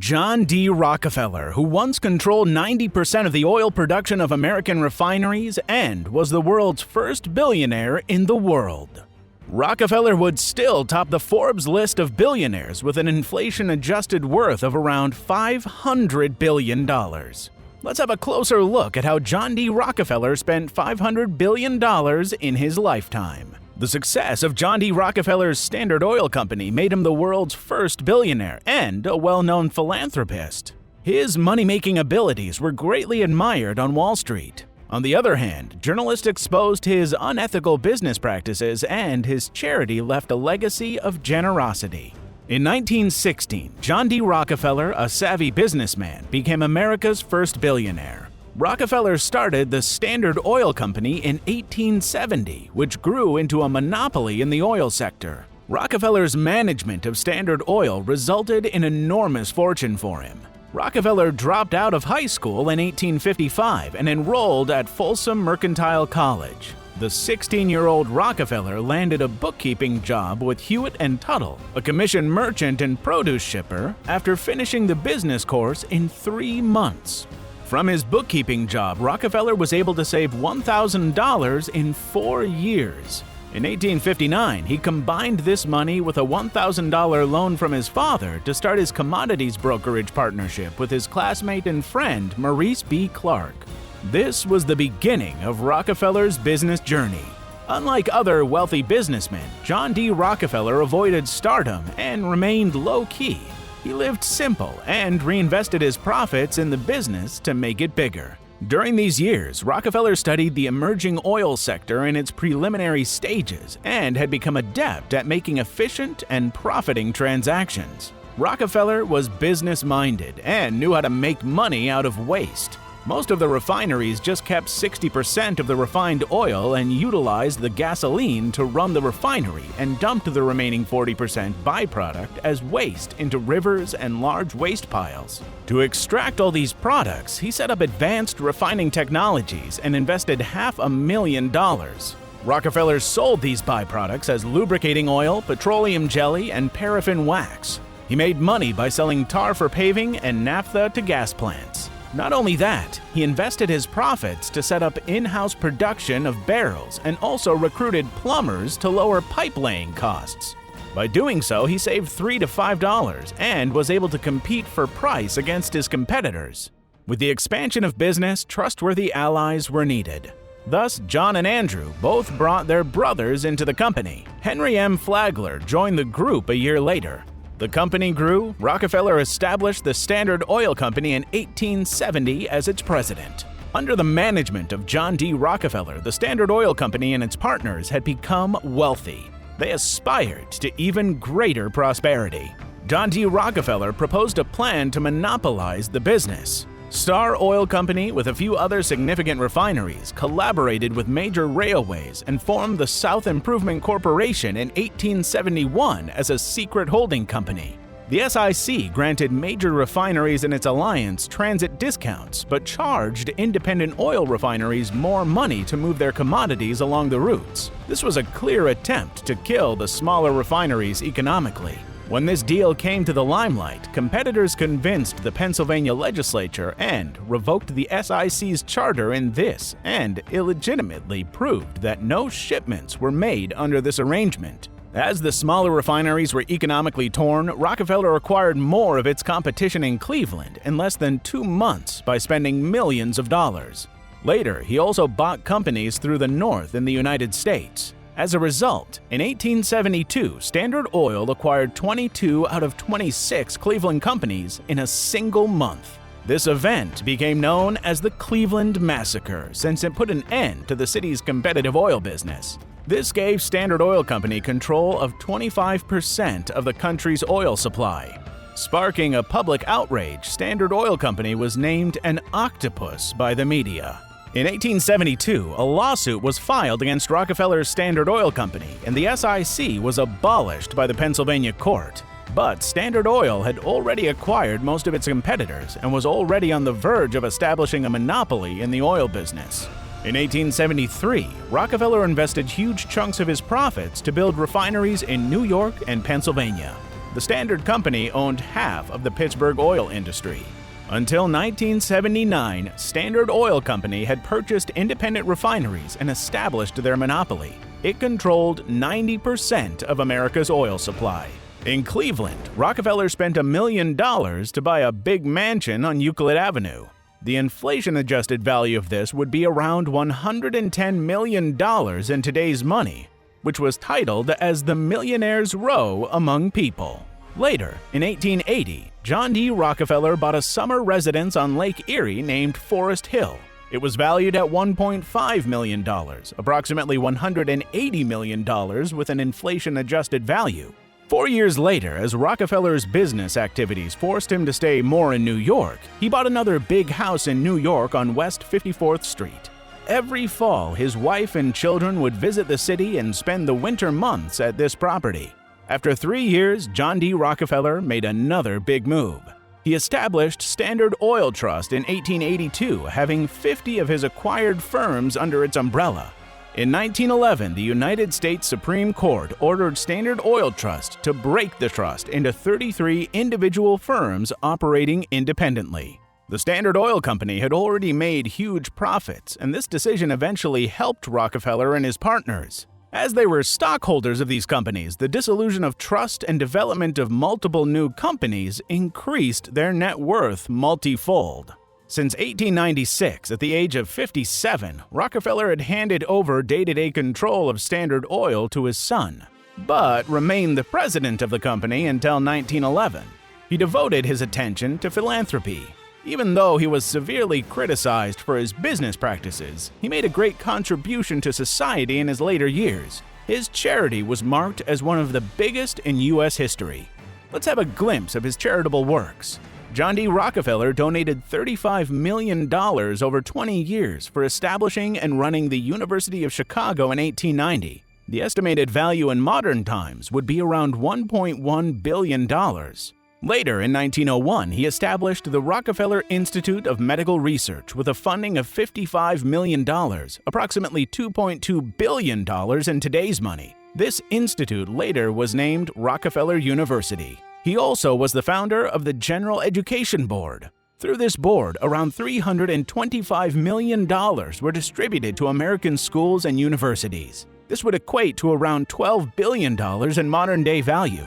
John D. Rockefeller, who once controlled 90% of the oil production of American refineries and was the world's first billionaire in the world. Rockefeller would still top the Forbes list of billionaires with an inflation-adjusted worth of around $500 billion. Let's have a closer look at how John D. Rockefeller spent $500 billion in his lifetime. The success of John D. Rockefeller's Standard Oil Company made him the world's first billionaire and a well-known philanthropist. His money-making abilities were greatly admired on Wall Street. On the other hand, journalists exposed his unethical business practices, and his charity left a legacy of generosity. In 1916, John D. Rockefeller, a savvy businessman, became America's first billionaire. Rockefeller started the Standard Oil Company in 1870, which grew into a monopoly in the oil sector. Rockefeller's management of Standard Oil resulted in enormous fortune for him. Rockefeller dropped out of high school in 1855 and enrolled at Folsom Mercantile College. The 16-year-old Rockefeller landed a bookkeeping job with Hewitt & Tuttle, a commission merchant and produce shipper, after finishing the business course in 3 months. From his bookkeeping job, Rockefeller was able to save $1,000 in 4 years. In 1859, he combined this money with a $1,000 loan from his father to start his commodities brokerage partnership with his classmate and friend Maurice B. Clark. This was the beginning of Rockefeller's business journey. Unlike other wealthy businessmen, John D. Rockefeller avoided stardom and remained low-key. He lived simple and reinvested his profits in the business to make it bigger. During these years, Rockefeller studied the emerging oil sector in its preliminary stages and had become adept at making efficient and profiting transactions. Rockefeller was business-minded and knew how to make money out of waste. Most of the refineries just kept 60% of the refined oil and utilized the gasoline to run the refinery and dumped the remaining 40% byproduct as waste into rivers and large waste piles. To extract all these products, he set up advanced refining technologies and invested $500,000. Rockefeller sold these byproducts as lubricating oil, petroleum jelly, and paraffin wax. He made money by selling tar for paving and naphtha to gas plants. Not only that, he invested his profits to set up in-house production of barrels and also recruited plumbers to lower pipe-laying costs. By doing so, he saved $3 to $5 and was able to compete for price against his competitors. With the expansion of business, trustworthy allies were needed. Thus, John and Andrew both brought their brothers into the company. Henry M. Flagler joined the group a year later. The company grew. Rockefeller established the Standard Oil Company in 1870 as its president. Under the management of John D. Rockefeller, the Standard Oil Company and its partners had become wealthy. They aspired to even greater prosperity. John D. Rockefeller proposed a plan to monopolize the business. Star Oil Company, with a few other significant refineries, collaborated with major railways and formed the South Improvement Corporation in 1871 as a secret holding company. The SIC granted major refineries in its alliance transit discounts, but charged independent oil refineries more money to move their commodities along the routes. This was a clear attempt to kill the smaller refineries economically. When this deal came to the limelight, competitors convinced the Pennsylvania legislature and revoked the SIC's charter in this, and illegitimately proved that no shipments were made under this arrangement. As the smaller refineries were economically torn, Rockefeller acquired more of its competition in Cleveland in less than 2 months by spending millions of dollars. Later, he also bought companies through the North in the United States. As a result, in 1872, Standard Oil acquired 22 out of 26 Cleveland companies in a single month. This event became known as the Cleveland Massacre, since it put an end to the city's competitive oil business. This gave Standard Oil Company control of 25% of the country's oil supply. Sparking a public outrage, Standard Oil Company was named an octopus by the media. In 1872, a lawsuit was filed against Rockefeller's Standard Oil Company, and the SIC was abolished by the Pennsylvania court. But Standard Oil had already acquired most of its competitors and was already on the verge of establishing a monopoly in the oil business. In 1873, Rockefeller invested huge chunks of his profits to build refineries in New York and Pennsylvania. the Standard Company owned half of the Pittsburgh oil industry. Until 1979, Standard Oil Company had purchased independent refineries and established their monopoly. It controlled 90% of America's oil supply. In Cleveland, Rockefeller spent $1 million to buy a big mansion on Euclid Avenue. The inflation-adjusted value of this would be around $110 million in today's money, which was titled as the Millionaires' Row among people. Later, in 1880, John D. Rockefeller bought a summer residence on Lake Erie named Forest Hill. It was valued at $1.5 million, approximately $180 million with an inflation-adjusted value. 4 years later, as Rockefeller's business activities forced him to stay more in New York, he bought another big house in New York on West 54th Street. Every fall, his wife and children would visit the city and spend the winter months at this property. After 3 years, John D. Rockefeller made another big move. He established Standard Oil Trust in 1882, having 50 of his acquired firms under its umbrella. In 1911, the United States Supreme Court ordered Standard Oil Trust to break the trust into 33 individual firms operating independently. The Standard Oil Company had already made huge profits, and this decision eventually helped Rockefeller and his partners. As they were stockholders of these companies, the dissolution of trust and development of multiple new companies increased their net worth multifold. Since 1896, at the age of 57, Rockefeller had handed over day-to-day control of Standard Oil to his son, but remained the president of the company until 1911. He devoted his attention to philanthropy. Even though he was severely criticized for his business practices, he made a great contribution to society in his later years. His charity was marked as one of the biggest in U.S. history. Let's have a glimpse of his charitable works. John D. Rockefeller donated $35 million over 20 years for establishing and running the University of Chicago in 1890. The estimated value in modern times would be around $1.1 billion. Later, in 1901, he established the Rockefeller Institute of Medical Research with a funding of $55 million, approximately $2.2 billion in today's money. This institute later was named Rockefeller University. He also was the founder of the General Education Board. Through this board, around $325 million were distributed to American schools and universities. This would equate to around $12 billion in modern-day value.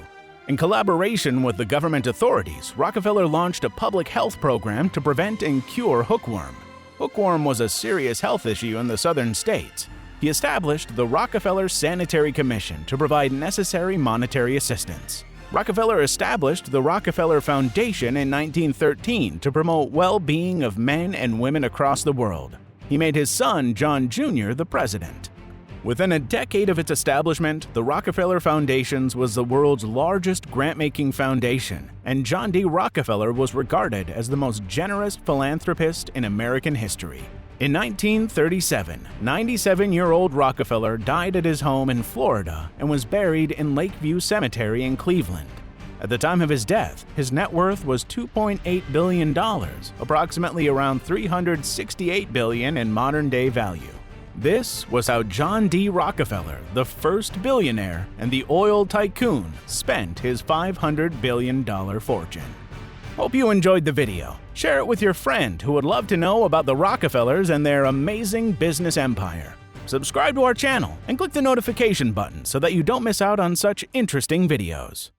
In collaboration with the government authorities, Rockefeller launched a public health program to prevent and cure hookworm. Hookworm was a serious health issue in the southern states. He established the Rockefeller Sanitary Commission to provide necessary monetary assistance. Rockefeller established the Rockefeller Foundation in 1913 to promote well-being of men and women across the world. He made his son, John Jr., the president. Within a decade of its establishment, the Rockefeller Foundation was the world's largest grant-making foundation, and John D. Rockefeller was regarded as the most generous philanthropist in American history. In 1937, 97-year-old Rockefeller died at his home in Florida and was buried in Lakeview Cemetery in Cleveland. At the time of his death, his net worth was $2.8 billion, approximately around $368 billion in modern-day value. This was how John D. Rockefeller, the first billionaire and the oil tycoon, spent his $500 billion fortune. Hope you enjoyed the video. Share it with your friend who would love to know about the Rockefellers and their amazing business empire. Subscribe to our channel and click the notification button so that you don't miss out on such interesting videos.